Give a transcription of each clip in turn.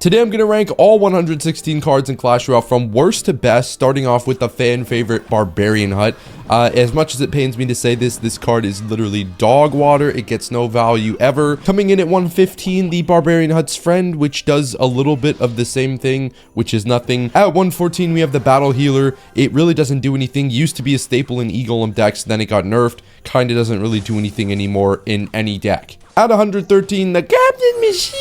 Today I'm going to rank all 116 cards in Clash Royale from worst to best, starting off with the fan favorite Barbarian Hut. As much as it pains me to say this card is literally dog water. It gets no value ever. Coming in at 115, the Barbarian Hut's friend, which does a little bit of the same thing, which is nothing. At 114, we have the Battle Healer. It really doesn't do anything. Used to be a staple in E-Golem decks, then it got nerfed. Kinda doesn't really do anything anymore in any deck. At 113, the Captain Machine.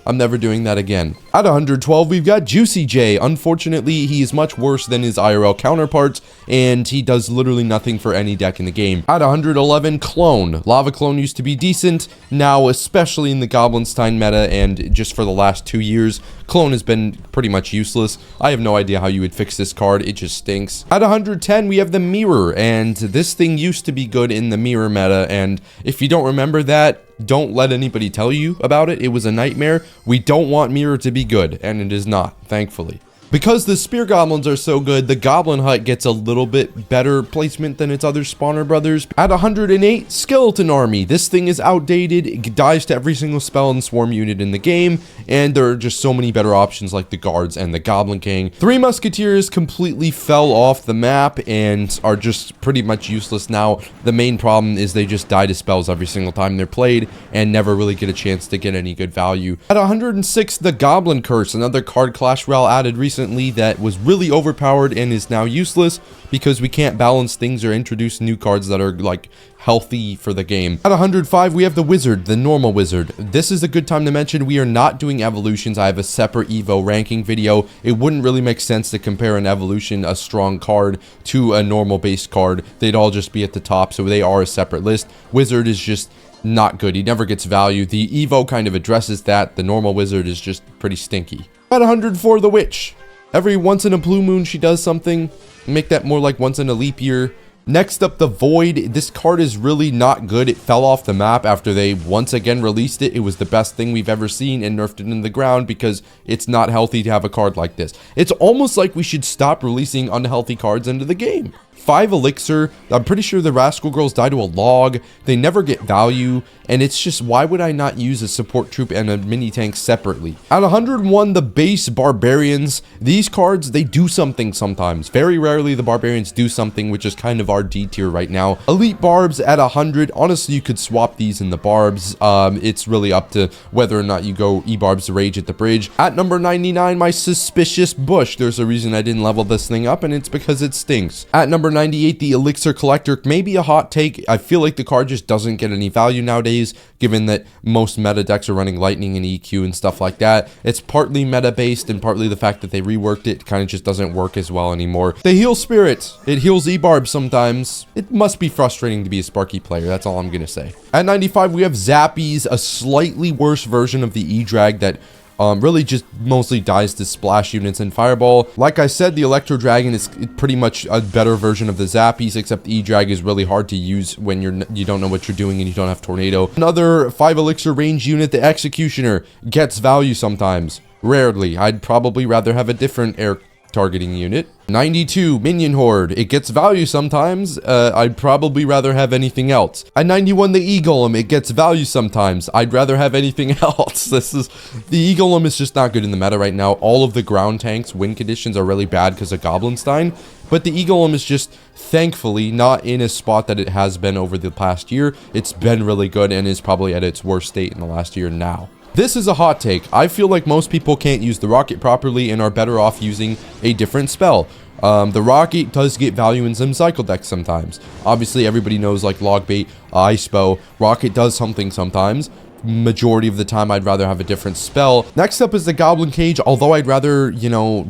I'm never doing that again. At 112, we've got Juicy J. Unfortunately, he is much worse than his IRL counterparts, and he does literally nothing for any deck in the game. At 111, Clone. Lava Clone used to be decent. Now, especially in the Goblinstein meta, and just for the last 2 years, Clone has been pretty much useless. I have no idea how you would fix this card. It just stinks. At 110, we have the Mirror, and this thing used to be good in the Mirror meta, and if you don't remember that, don't let anybody tell you about it. It was a nightmare. We don't want Mirror to be good, and it is not, thankfully. Because the Spear Goblins are so good, the Goblin Hut gets a little bit better placement than its other spawner brothers. At 108, Skeleton Army. This thing is outdated. It dies to every single spell and swarm unit in the game, and there are just so many better options like the Guards and the Goblin King. Three Musketeers completely fell off the map and are just pretty much useless now. The main problem is they just die to spells every single time they're played and never really get a chance to get any good value. At 106, the Goblin Curse, another card Clash Royale added recently that was really overpowered and is now useless because we can't balance things or introduce new cards that are like healthy for the game. At 105, we have the Wizard, the normal Wizard. This is a good time to mention we are not doing evolutions. I have a separate Evo ranking video. It wouldn't really make sense to compare an evolution, a strong card, to a normal base card. They'd all just be at the top, so they are a separate list. Wizard is just not good. He never gets value. The Evo kind of addresses that. The normal Wizard is just pretty stinky. At 104, the Witch. Every once in a blue moon, she does something. Make that more like once in a leap year. Next up, the Void. This card is really not good. It fell off the map after they once again released it. It was the best thing we've ever seen and nerfed it into the ground because it's not healthy to have a card like this. It's almost like we should stop releasing unhealthy cards into the game. 5 Elixir. I'm pretty sure the Rascal Girls die to a log. They never get value, and it's just, why would I not use a support troop and a mini tank separately? At 101, the base Barbarians. These cards, they do something sometimes. Very rarely the Barbarians do something, which is kind of our D tier right now. Elite Barbs at 100. Honestly, you could swap these in the Barbs. It's really up to whether or not you go E-Barbs Rage at the bridge. At number 99, my Suspicious Bush. There's a reason I didn't level this thing up, and it's because it stinks. At number 98, the Elixir Collector. Maybe a hot take. I feel like the card just doesn't get any value nowadays, given that most meta decks are running Lightning and EQ and stuff like that. It's partly meta based and partly the fact that they reworked it kind of just doesn't work as well anymore. The Heal Spirit. It heals E-Barb sometimes. It must be frustrating to be a Sparky player. That's all I'm gonna say. At 95, we have Zappies, a slightly worse version of the E-Drag that really just mostly dies to splash units and fireball. Like I said, the Electro Dragon is pretty much a better version of the Zappies, except the E-Drag is really hard to use when you don't know what you're doing and you don't have Tornado. Another 5 Elixir range unit, the Executioner, gets value sometimes. Rarely. I'd probably rather have a different air targeting unit. 92, Minion Horde. It gets value sometimes. I'd probably rather have anything else. At 91, the E-Golem. It gets value sometimes. I'd rather have anything else. The E-Golem is just not good in the meta right now. All of the ground tanks win conditions are really bad because of Goblinstein. But the E-Golem is just, thankfully, not in a spot that it has been over the past year. It's been really good and is probably at its worst state in the last year now. This is a hot take. I feel like most people can't use the Rocket properly and are better off using a different spell. The Rocket does get value in some cycle decks sometimes. Obviously, everybody knows like Logbait, Ice Bow. Rocket does something sometimes. Majority of the time, I'd rather have a different spell. Next up is the Goblin Cage, although I'd rather,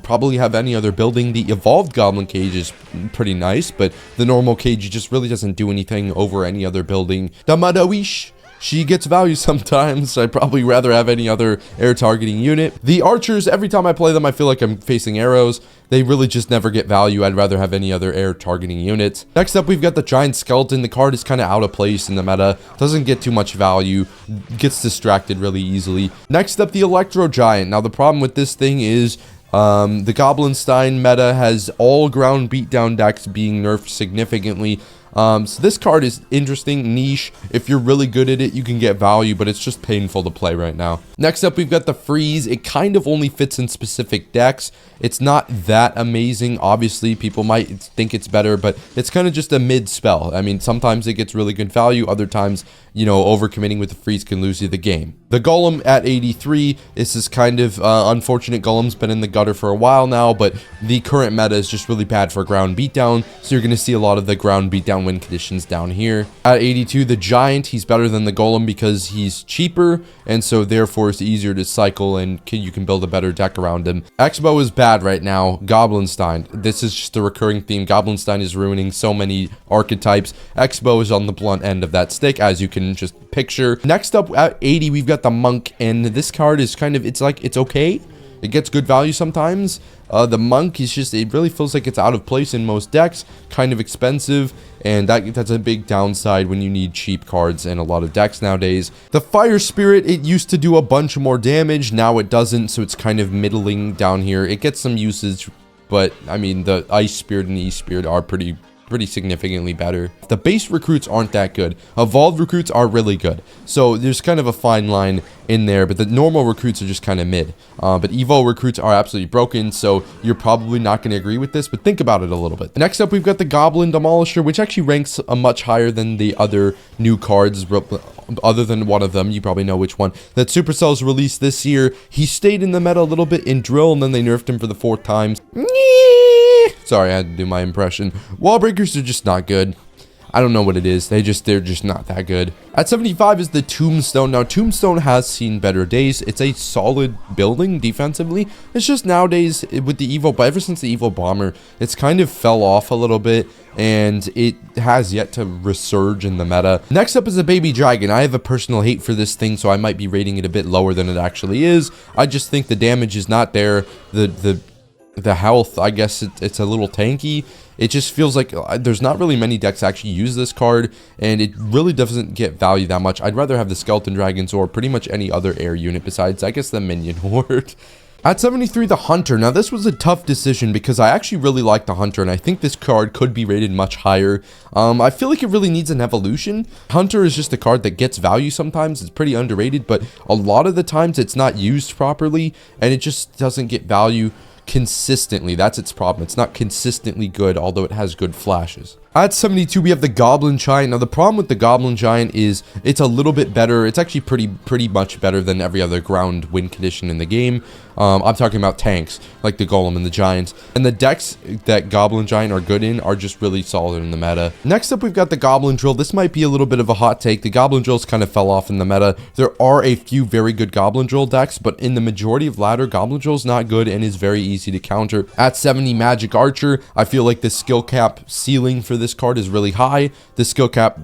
probably have any other building. The Evolved Goblin Cage is pretty nice, but the normal cage just really doesn't do anything over any other building. The Madawish. She gets value sometimes. I'd probably rather have any other air targeting unit. The Archers, every time I play them, I feel like I'm facing arrows. They really just never get value. I'd rather have any other air targeting unit. Next up, we've got the Giant Skeleton. The card is kind of out of place in the meta. Doesn't get too much value. Gets distracted really easily. Next up, the Electro Giant. Now, the problem with this thing is the Goblinstein meta has all ground beatdown decks being nerfed significantly. So this card is interesting, niche. If you're really good at it, you can get value, but it's just painful to play right now. Next up, we've got the Freeze. It kind of only fits in specific decks. It's not that amazing. Obviously, people might think it's better, but it's kind of just a mid spell. I mean, sometimes it gets really good value. Other times, you know, overcommitting with the Freeze can lose you the game. The Golem at 83. This is kind of unfortunate. Golem's been in the gutter for a while now, but the current meta is just really bad for ground beatdown. So you're going to see a lot of the ground beatdown win conditions down here. At 82, the Giant. He's better than the Golem because he's cheaper, and so therefore it's easier to cycle, and you can build a better deck around him. X-Bow is bad right now. Goblinstein. This is just a recurring theme. Goblinstein is ruining so many archetypes. X-Bow is on the blunt end of that stick, as you can just picture. Next up at 80, we've got the Monk, and this card is kind of, it's okay. It gets good value sometimes. The Monk is just, it really feels like it's out of place in most decks, kind of expensive, and that's a big downside when you need cheap cards in a lot of decks nowadays. The Fire Spirit, it used to do a bunch more damage, now it doesn't, so it's kind of middling down here. It gets some usage, but I mean, the Ice Spirit and the E-Spirit are pretty significantly better. The base recruits aren't that good. Evolved recruits are really good. So there's kind of a fine line in there, but the normal recruits are just kind of mid. But Evo recruits are absolutely broken, so you're probably not going to agree with this, but think about it a little bit. Next up, we've got the Goblin Demolisher, which actually ranks much higher than the other new cards, other than one of them. You probably know which one. That Supercell's released this year. He stayed in the meta a little bit in Drill, and then they nerfed him for the 4th time. Sorry, I had to do my impression. Wall breakers are just not good. I don't know what it is. They're just not that good. At 75 is the Tombstone. Now, Tombstone has seen better days. It's a solid building defensively. It's just nowadays with the Evo, but ever since the Evo Bomber, it's kind of fell off a little bit, and it has yet to resurge in the meta. Next up is a Baby Dragon. I have a personal hate for this thing, so I might be rating it a bit lower than it actually is. I just think the damage is not there. The health, I guess it's a little tanky. It just feels like there's not really many decks that actually use this card, and it really doesn't get value that much. I'd rather have the Skeleton Dragons or pretty much any other air unit besides, I guess, the Minion Horde. At 73, the Hunter. Now, this was a tough decision because I actually really like the Hunter, and I think this card could be rated much higher. I feel like it really needs an evolution. Hunter is just a card that gets value sometimes. It's pretty underrated, but a lot of the times it's not used properly, and it just doesn't get value consistently. That's its problem. It's not consistently good, although it has good flashes. At 72, we have the Goblin Giant. Now, the problem with the Goblin Giant is it's a little bit better. It's actually pretty much better than every other ground win condition in the game. I'm talking about tanks, like the Golem and the Giants. And the decks that Goblin Giant are good in are just really solid in the meta. Next up, we've got the Goblin Drill. This might be a little bit of a hot take. The Goblin Drills kind of fell off in the meta. There are a few very good Goblin Drill decks, but in the majority of ladder, Goblin Drill is not good and is very easy to counter. At 70, Magic Archer. I feel like the skill cap ceiling for this card is really high. The skill cap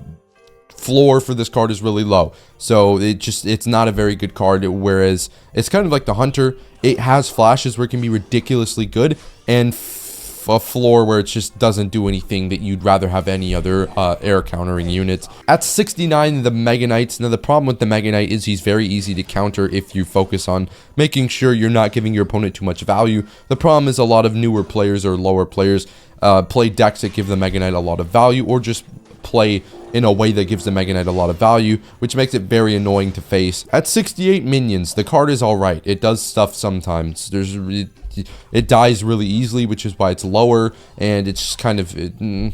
floor for this card is really low, so it's not a very good card, whereas it's kind of like the Hunter. It has flashes where it can be ridiculously good, and a floor where it just doesn't do anything that you'd rather have any other air countering units. At 69, the Mega Knights. Now, the problem with the Mega Knight is he's very easy to counter if you focus on making sure you're not giving your opponent too much value. The problem is a lot of newer players or lower players play decks that give the Mega Knight a lot of value, or just play in a way that gives the Mega Knight a lot of value, which makes it very annoying to face. At 68, Minions. The card is alright. It does stuff sometimes. It dies really easily, which is why it's lower, and it's just kind of the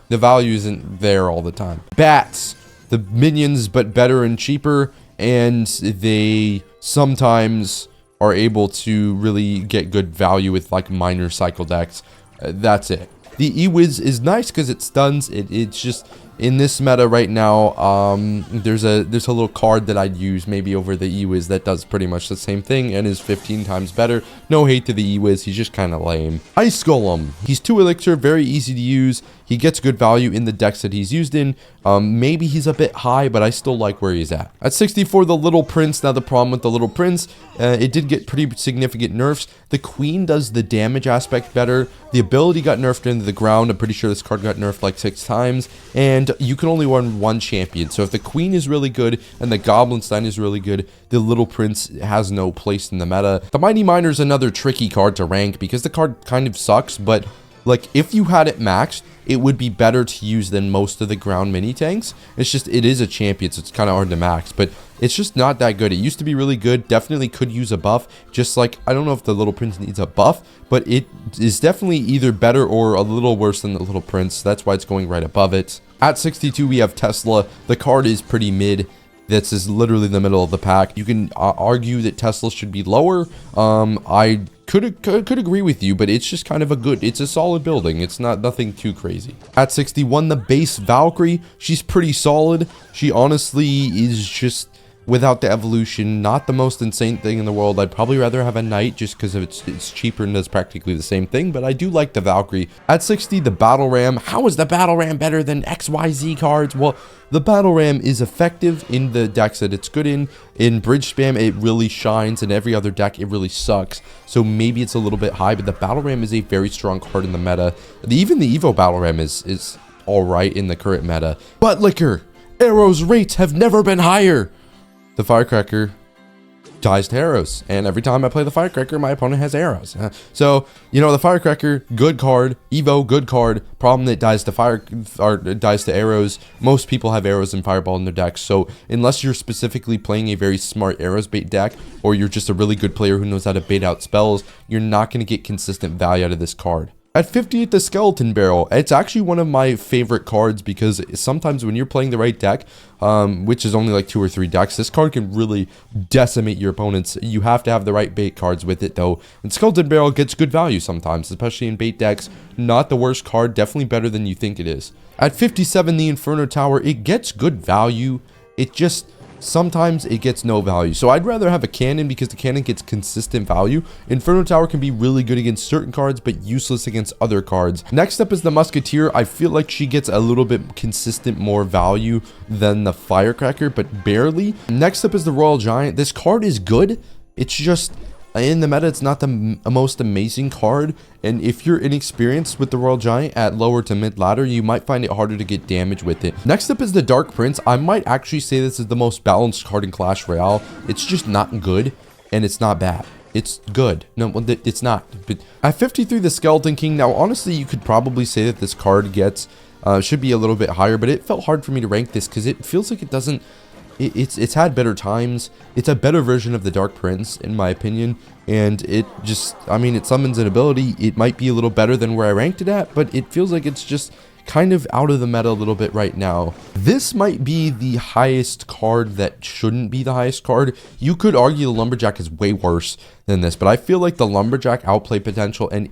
value isn't there all the time. Bats. The minions, but better and cheaper, and they sometimes are able to really get good value with like minor cycle decks. That's it. The E-Wiz is nice because it stuns. It's just in this meta right now. There's a little card that I'd use maybe over the E-Wiz that does pretty much the same thing and is 15 times better. No hate to the E-Wiz, he's just kind of lame. Ice Golem. He's 2 elixir, very easy to use. He gets good value in the decks that he's used in. Maybe he's a bit high, but I still like where he's at. At 64, the Little Prince. Now, the problem with the Little Prince, it did get pretty significant nerfs. The Queen does the damage aspect better. The ability got nerfed into the ground. I'm pretty sure this card got nerfed like 6 times. And you can only run 1 champion. So if the Queen is really good and the Goblinstein is really good, the Little Prince has no place in the meta. The Mighty Miner is another tricky card to rank because the card kind of sucks, but like if you had it maxed, it would be better to use than most of the ground mini tanks. It's just, it is a champion, so it's kind of hard to max, but it's just not that good. It used to be really good, definitely could use a buff, just like, I don't know if the Little Prince needs a buff, but it is definitely either better or a little worse than the Little Prince. That's why it's going right above it. At 62, we have Tesla. The card is pretty mid. This is literally the middle of the pack. You can argue that Tesla should be lower. I could agree with you, but it's just kind of it's a solid building. It's nothing too crazy. At 61, the base Valkyrie. She's pretty solid. She honestly is just, without the evolution, not the most insane thing in the world. I'd probably rather have a knight just because it's cheaper and does practically the same thing, but I do like the Valkyrie. At 60, the battle ram. How is the battle ram better than XYZ cards? Well, the battle ram is effective in the decks that it's good in. In bridge spam, it really shines. In every other deck, it really sucks. So maybe it's a little bit high, but the battle ram is a very strong card in the meta. Even the Evo battle ram is all right in the current meta. But Liquor, Arrow's rates have never been higher. The Firecracker dies to arrows, and every time I play the Firecracker, my opponent has arrows. So, you know, the Firecracker, good card. Evo, good card. Problem that dies to dies to arrows. Most people have arrows and Fireball in their decks, so unless you're specifically playing a very smart arrows bait deck, or you're just a really good player who knows how to bait out spells, you're not going to get consistent value out of this card. At 58, the Skeleton Barrel. It's actually one of my favorite cards because sometimes when you're playing the right deck, which is only like 2 or 3 decks, this card can really decimate your opponents. You have to have the right bait cards with it though. And Skeleton Barrel gets good value sometimes, especially in bait decks. Not the worst card, definitely better than you think it is. At 57, the Inferno Tower. It gets good value. It just, sometimes it gets no value. So I'd rather have a cannon because the cannon gets consistent value. Inferno Tower can be really good against certain cards, but useless against other cards. Next up is the Musketeer. I feel like she gets a little bit consistent more value than the Firecracker, but barely. Next up is the Royal Giant. This card is good. It's just, in the meta, it's not the most amazing card, and if you're inexperienced with the Royal Giant at lower to mid ladder, you might find it harder to get damage with it. Next up is the Dark Prince. I might actually say this is the most balanced card in Clash Royale. It's just not good, and it's not bad. It's good. No, it's not. But at 53, the Skeleton King. Now, honestly, you could probably say that this card gets, should be a little bit higher, but it felt hard for me to rank this because it feels like it doesn't, it's had better times. It's a better version of the Dark Prince, in my opinion, and it just, I mean, it summons an ability. It might be a little better than where I ranked it at, but it feels like it's just kind of out of the meta a little bit right now. This might be the highest card that shouldn't be the highest card. You could argue the Lumberjack is way worse than this, but I feel like the Lumberjack outplay potential, and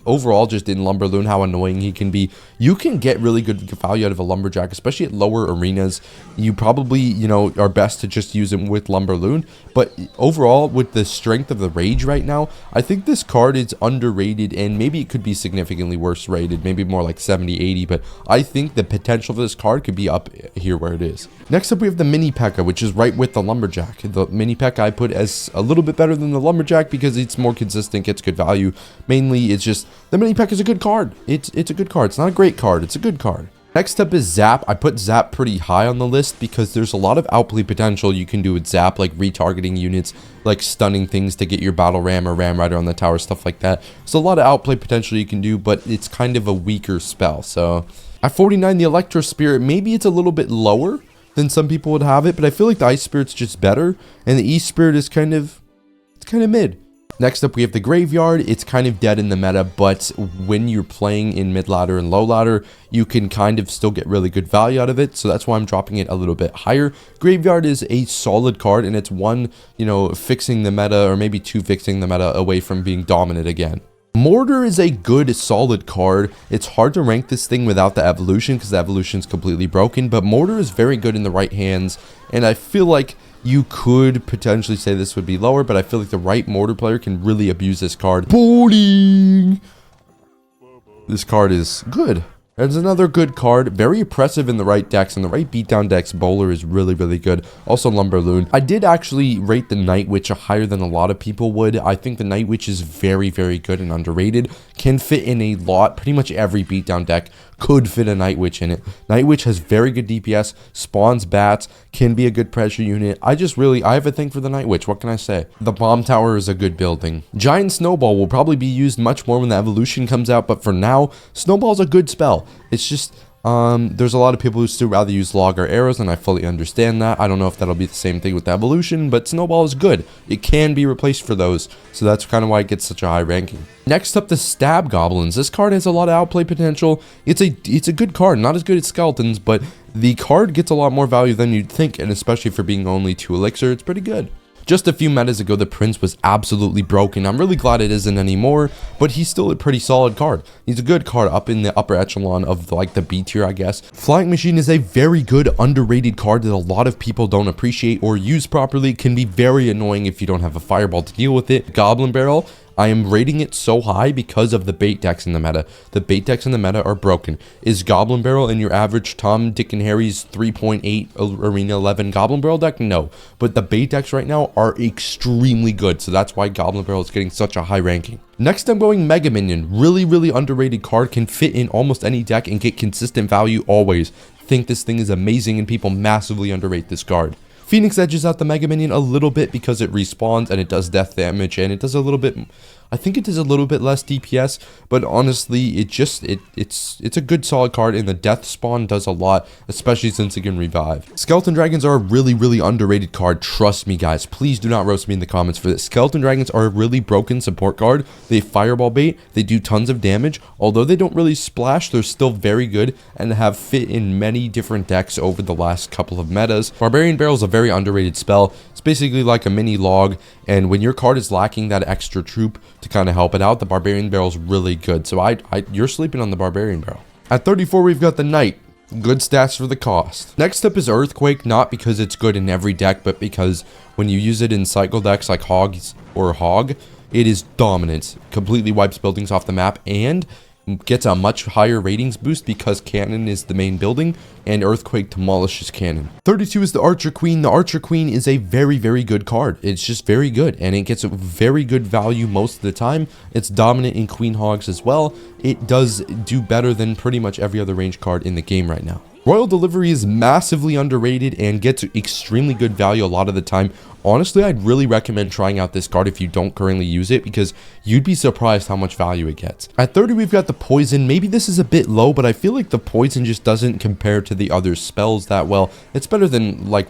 overall just in Lumberloon, how annoying he can be. You can get really good value out of a Lumberjack, especially at lower arenas. You probably, you know, are best to just use him with Lumberloon, but overall with the strength of the Rage right now, I think this card is underrated, and maybe it could be significantly worse rated, maybe more like 70, 80, but I think the potential for this card could be up here where it is. Next up, we have the Mini P.E.K.K.A, which is right with the Lumberjack. The Mini P.E.K.K.A I put as a little bit better than the Lumberjack because it's more consistent, gets good value. Mainly, it's just, the Mini P.E.K.K.A is a good card. It's a good card. It's not a great card. It's a good card. Next up is Zap. I put Zap pretty high on the list because there's a lot of outplay potential you can do with Zap, like retargeting units, like stunning things to get your Battle Ram or Ram Rider on the tower, stuff like that. There's a lot of outplay potential you can do, but it's kind of a weaker spell. So at 49, the Electro Spirit. Maybe it's a little bit lower than some people would have it, but I feel like the Ice Spirit's just better, and the East Spirit is kind of mid. Next up, we have the Graveyard. It's kind of dead in the meta, but when you're playing in mid ladder and low ladder, you can kind of still get really good value out of it. So that's why I'm dropping it a little bit higher. Graveyard is a solid card, and it's one, you know, fixing the meta, or maybe 2 fixing the meta away from being dominant again. Mortar is a good, solid card. It's hard to rank this thing without the evolution because the evolution is completely broken, but Mortar is very good in the right hands, and I feel like you could potentially say this would be lower, but I feel like the right Mortar player can really abuse this card. Bowling! This card is good. It's another good card, very oppressive in the right decks, and the right beatdown decks. Bowler is really, really good. Also Lumberloon. I did actually rate the Night Witch higher than a lot of people would. I think the Night Witch is very, very good and underrated. Can fit in a lot, pretty much every beatdown deck could fit a Night Witch in it. Night Witch has very good DPS, spawns bats, can be a good pressure unit. I have a thing for the Night Witch. What can I say? The bomb tower is a good building. Giant Snowball will probably be used much more when the evolution comes out, but for now, Snowball's a good spell. It's just, there's a lot of people who still rather use log or arrows, and I fully understand that. I don't know if that'll be the same thing with the evolution, but Snowball is good. It can be replaced for those, so that's kind of why it gets such a high ranking. Next up, the Stab Goblins. This card has a lot of outplay potential. It's a good card, not as good as Skeletons, but the card gets a lot more value than you'd think, and especially for being only 2 elixir, it's pretty good. Just a few metas ago, the Prince was absolutely broken. I'm really glad it isn't anymore, but he's still a pretty solid card. He's a good card up in the upper echelon of like the B tier, I guess. Flying Machine is a very good underrated card that a lot of people don't appreciate or use properly. It can be very annoying if you don't have a fireball to deal with it. Goblin Barrel, I am rating it so high because of the bait decks in the meta. The bait decks in the meta are broken. Is Goblin Barrel in your average Tom, Dick, and Harry's 3.8 Arena 11 Goblin Barrel deck? No. But the bait decks right now are extremely good, so that's why Goblin Barrel is getting such a high ranking. Next, I'm going Mega Minion. Really underrated card. Can fit in almost any deck and get consistent value always. Think this thing is amazing and people massively underrate this card. Phoenix edges out the Mega Minion a little bit because it respawns and it does death damage, and it does a little bit, I think it does a little bit less DPS, but honestly, it's a good solid card, and the death spawn does a lot, especially since it can revive. Skeleton Dragons are a really underrated card. Trust me, guys. Please do not roast me in the comments for this. Skeleton Dragons are a really broken support card. They fireball bait, they do tons of damage. Although they don't really splash, they're still very good and have fit in many different decks over the last couple of metas. Barbarian Barrel is a very underrated spell. It's basically like a mini log, and when your card is lacking that extra troop to kind of help it out, the Barbarian Barrel is really good. So you're sleeping on the Barbarian Barrel. At 34, we've got the Knight. Good stats for the cost. Next up is Earthquake, not because it's good in every deck, but because when you use it in cycle decks like Hogs or Hog, it is dominant. Completely wipes buildings off the map and gets a much higher ratings boost because Cannon is the main building and Earthquake demolishes Cannon. 32 is the Archer Queen. The Archer Queen is a very good card. It's just very good, and it gets a very good value most of the time. It's dominant in Queen Hogs as well. It does do better than pretty much every other range card in the game right now. Royal Delivery is massively underrated and gets extremely good value a lot of the time. Honestly, I'd really recommend trying out this card if you don't currently use it, because you'd be surprised how much value it gets. At 30, we've got the Poison. Maybe this is a bit low, but I feel like the Poison just doesn't compare to the other spells that well. It's better than, like,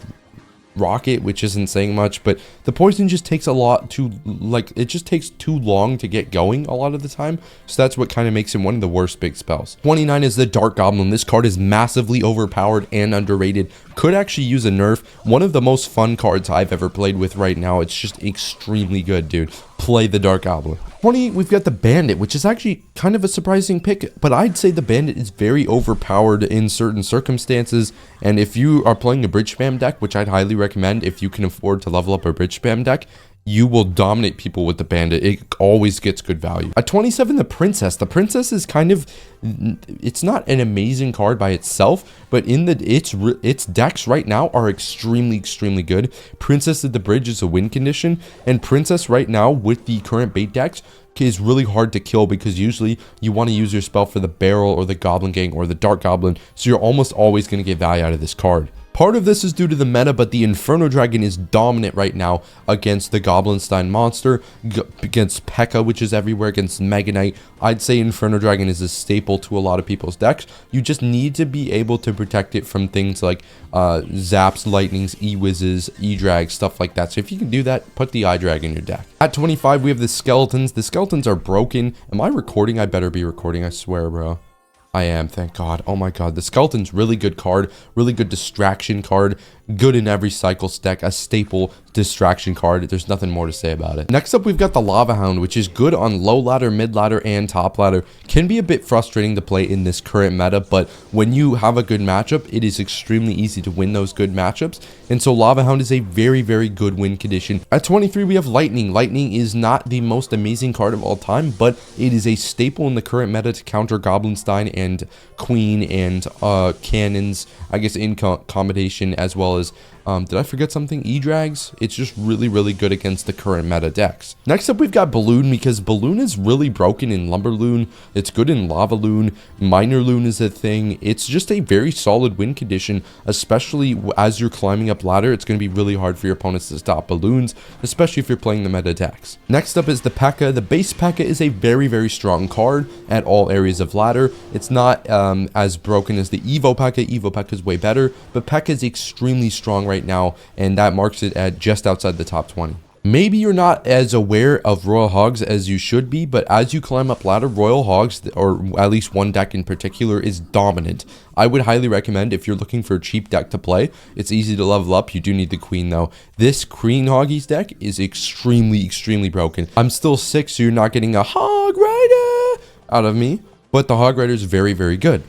Rocket, which isn't saying much, but the Poison just takes a lot to, like, it just takes too long to get going a lot of the time, so that's what kind of makes him one of the worst big spells. 29 is the Dark Goblin. This card is massively overpowered and underrated. Could actually use a nerf. One of the most fun cards I've ever played with right now. It's just extremely good, dude. Play the Dark Goblin. 20, we've got the Bandit, which is actually kind of a surprising pick, but I'd say the Bandit is very overpowered in certain circumstances, and if you are playing a bridge spam deck, which I'd highly recommend if you can afford to level up a bridge spam deck, you will dominate people with the Bandit. It always gets good value. At 27, the Princess. The Princess is kind of, it's not an amazing card by itself, but in its decks right now are extremely good. Princess at the Bridge is a win condition, and Princess right now with the current bait decks is really hard to kill, because usually you want to use your spell for the Barrel or the Goblin Gang or the Dark Goblin, so you're almost always going to get value out of this card. Part of this is due to the meta, but the Inferno Dragon is dominant right now against the Goblinstein monster, against P.E.K.K.A, which is everywhere, against Mega Knight. I'd say Inferno Dragon is a staple to a lot of people's decks. You just need to be able to protect it from things like Zaps, Lightnings, E-Wizzes, E-Drags, stuff like that. So if you can do that, put the I-Drag in your deck. At 25, we have the Skeletons. The Skeletons are broken. Am I recording? I better be recording, I swear, bro. I am, thank God. Oh my God, the Skeleton's really good card, really good distraction card, good in every cycle stack, a staple distraction card. There's nothing more to say about it. Next up, we've got the Lava Hound, which is good on low ladder, mid ladder, and top ladder. Can be a bit frustrating to play in this current meta, but when you have a good matchup, it is extremely easy to win those good matchups, and so Lava Hound is a very good win condition. At 23, we have Lightning. Lightning is not the most amazing card of all time, but it is a staple in the current meta to counter Goblinstein and Queen and Cannons, I guess, in combination, as well as Did I forget something? E-Drags? It's just really, really good against the current meta decks. Next up, we've got Balloon, because Balloon is really broken in Lumberloon. It's good in Lava Loon. Minor Loon is a thing. It's just a very solid win condition, especially as you're climbing up ladder. It's going to be really hard for your opponents to stop Balloons, especially if you're playing the meta decks. Next up is the P.E.K.K.A. The base P.E.K.K.A. is a very, very strong card at all areas of ladder. It's not as broken as the Evo P.E.K.K.A. Evo P.E.K.K.A. is way better, but P.E.K.K.A. is extremely strong right now, and that marks it at just outside the top 20. Maybe you're not as aware of Royal Hogs as you should be, but as you climb up ladder, Royal Hogs, or at least one deck in particular, is dominant. I would highly recommend, if you're looking for a cheap deck to play, it's easy to level up. You do need the Queen though. This Queen Hoggies deck is extremely, extremely broken. I'm still 6, so you're not getting a Hog Rider out of me, but the Hog Rider is very, very good.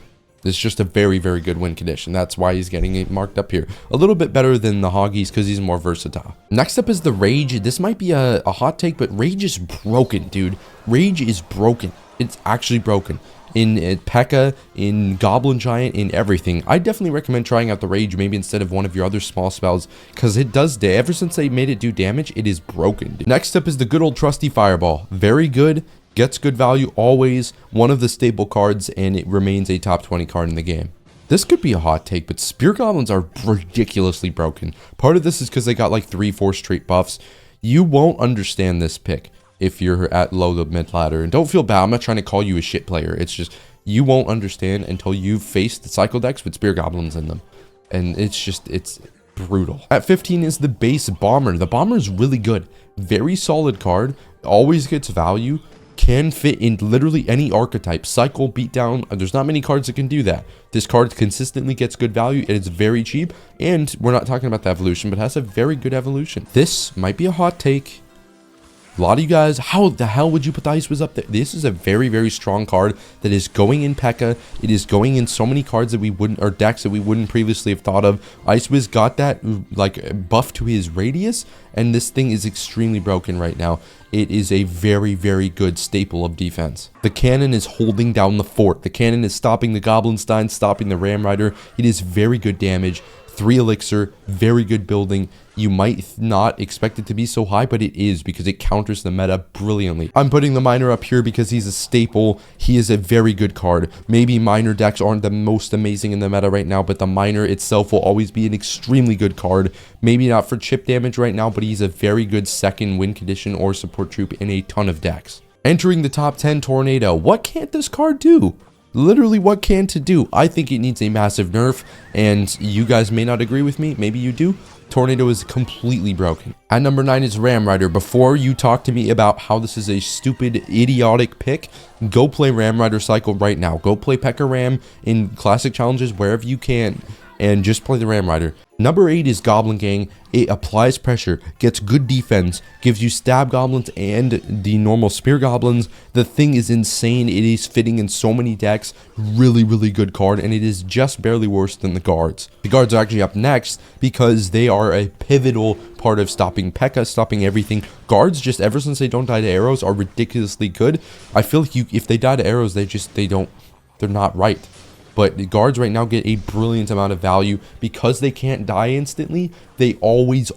It's just a very, very good win condition. That's why he's getting it marked up here. A little bit better than the Hoggies because he's more versatile. Next up is the Rage. This might be a hot take, but Rage is broken, dude. Rage is broken. It's actually broken. In P.E.K.K.A., in Goblin Giant, in everything. I definitely recommend trying out the Rage maybe instead of one of your other small spells, because it does, ever since they made it do damage, it is broken, dude. Next up is the good old trusty Fireball. Very good. Gets good value always, one of the staple cards, and it remains a top 20 card in the game. This could be a hot take, but Spear Goblins are ridiculously broken. Part of this is because they got like 3-4 straight buffs. You won't understand this pick if you're at low to mid ladder. And don't feel bad, I'm not trying to call you a shit player. It's just, you won't understand until you've faced the cycle decks with Spear Goblins in them. And it's brutal. At 15 is the base Bomber. The Bomber is really good. Very solid card. Always gets value. Can fit in literally any archetype. Cycle, beatdown. There's not many cards that can do that. This card consistently gets good value. It is very cheap. And we're not talking about the evolution, but has a very good evolution. This might be a hot take. A lot of you guys, how the hell would you put the Ice Wiz up there? This is a very, very strong card that is going in P.E.K.K.A. It is going in so many cards that we wouldn't, or decks that we wouldn't previously have thought of. Ice Wiz got that like buff to his radius, and this thing is extremely broken right now. It is a very, very good staple of defense. The cannon is holding down the fort. The cannon is stopping the Goblinstein, stopping the Ram Rider. It is very good damage. 3 elixir, very good building. You might not expect it to be so high, but it is because it counters the meta brilliantly. I'm putting the Miner up here because he's a staple. He is a very good card. Maybe Miner decks aren't the most amazing in the meta right now, but the Miner itself will always be an extremely good card. Maybe not for chip damage right now, but he's a very good second win condition or support troop in a ton of decks. Entering the top 10, Tornado. What can't this card do? Literally, what can't it do? I think it needs a massive nerf, and you guys may not agree with me. Maybe you do. Tornado is completely broken. At number 9 is Ram Rider. Before you talk to me about how this is a stupid, idiotic pick, go play Ram Rider Cycle right now. Go play P.E.K.K.A. Ram in Classic Challenges wherever you can, and just play the Ram Rider. Number 8 is Goblin Gang. It applies pressure, gets good defense, gives you stab goblins and the normal spear goblins. The thing is insane. It is fitting in so many decks. Really, really good card, and it is just barely worse than the guards. The guards are actually up next because they are a pivotal part of stopping P.E.K.K.A., stopping everything. Guards, just ever since they don't die to arrows, are ridiculously good. I feel like if they die to arrows, they're not right. But the guards right now get a brilliant amount of value because they can't die instantly. They always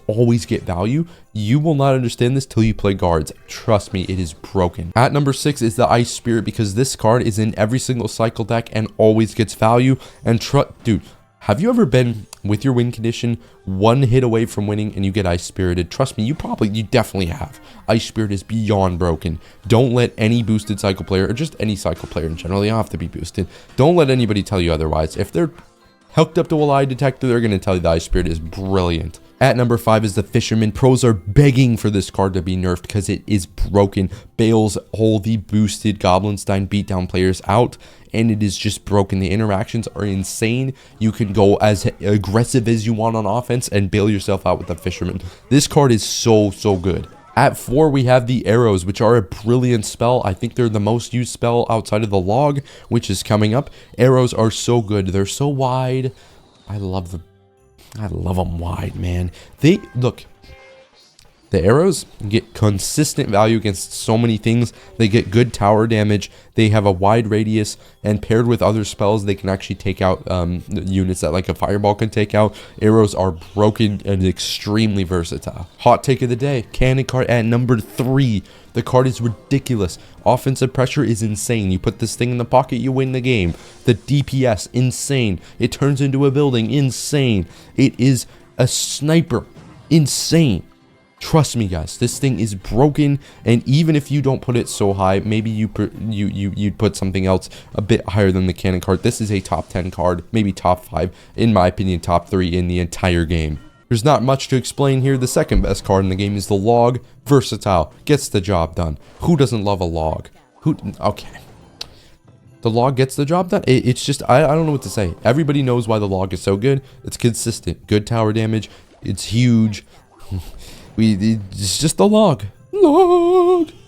get value. You will not understand this till you play guards. Trust me, it is broken. At number 6 is the Ice Spirit because this card is in every single cycle deck and always gets value. And dude, have you ever been with your win condition 1 hit away from winning and you get Ice Spirited? Trust me, you definitely have. Ice Spirit is beyond broken. Don't let any boosted cycle player, or just any cycle player in general, you don't have to be boosted. Don't let anybody tell you otherwise. If they're hooked up to a lie detector, they're going to tell you the Ice Spirit is brilliant. At number 5 is the Fisherman. Pros are begging for this card to be nerfed because it is broken. Bails all the boosted Goblinstein beatdown players out, and it is just broken. The interactions are insane. You can go as aggressive as you want on offense and bail yourself out with the Fisherman. This card is so good. At 4, we have the Arrows, which are a brilliant spell. I think they're the most used spell outside of the log, which is coming up. Arrows are so good. They're so wide. I love them wide, man. Look, The arrows get consistent value against so many things. They get good tower damage. They have a wide radius, and paired with other spells, they can actually take out units that like a fireball can take out. Arrows are broken and extremely versatile. Hot take of the day, cannon card at number 3. The card is ridiculous. Offensive pressure is insane. You put this thing in the pocket, you win the game. The DPS, insane. It turns into a building, insane. It is a sniper, insane. Trust me, guys, this thing is broken, and even if you don't put it so high, maybe you'd put something else a bit higher than the cannon card. This is a top 10 card, maybe top 5, in my opinion, top 3 in the entire game. There's not much to explain here. The second best card in the game is the log. Versatile, gets the job done. Who doesn't love a log? Okay. The log gets the job done. It's just, I don't know what to say. Everybody knows why the log is so good. It's consistent, good tower damage. It's huge. It's just the log.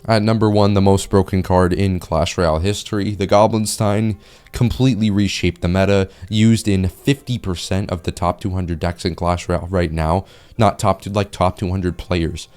At number 1, the most broken card in Clash Royale history, the Goblinstein completely reshaped the meta, used in 50% of the top 200 decks in Clash Royale right now. Not top 200 players.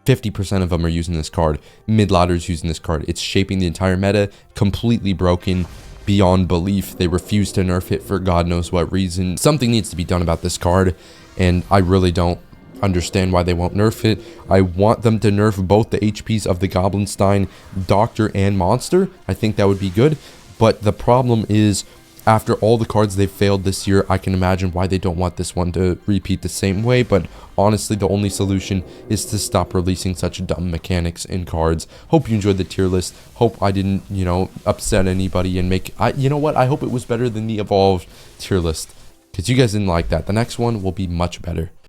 50% of them are using this card. Mid-ladders using this card. It's shaping the entire meta, completely broken beyond belief. They refuse to nerf it for God knows what reason. Something needs to be done about this card, and I really don't understand why they won't nerf it. I want them to nerf both the HPs of the Goblinstein, Doctor, and Monster. I think that would be good, but the problem is, after all the cards they've failed this year, I can imagine why they don't want this one to repeat the same way, but honestly, the only solution is to stop releasing such dumb mechanics in cards. Hope you enjoyed the tier list. Hope I didn't, upset anybody and you know what? I hope it was better than the Evolved tier list, because you guys didn't like that. The next one will be much better.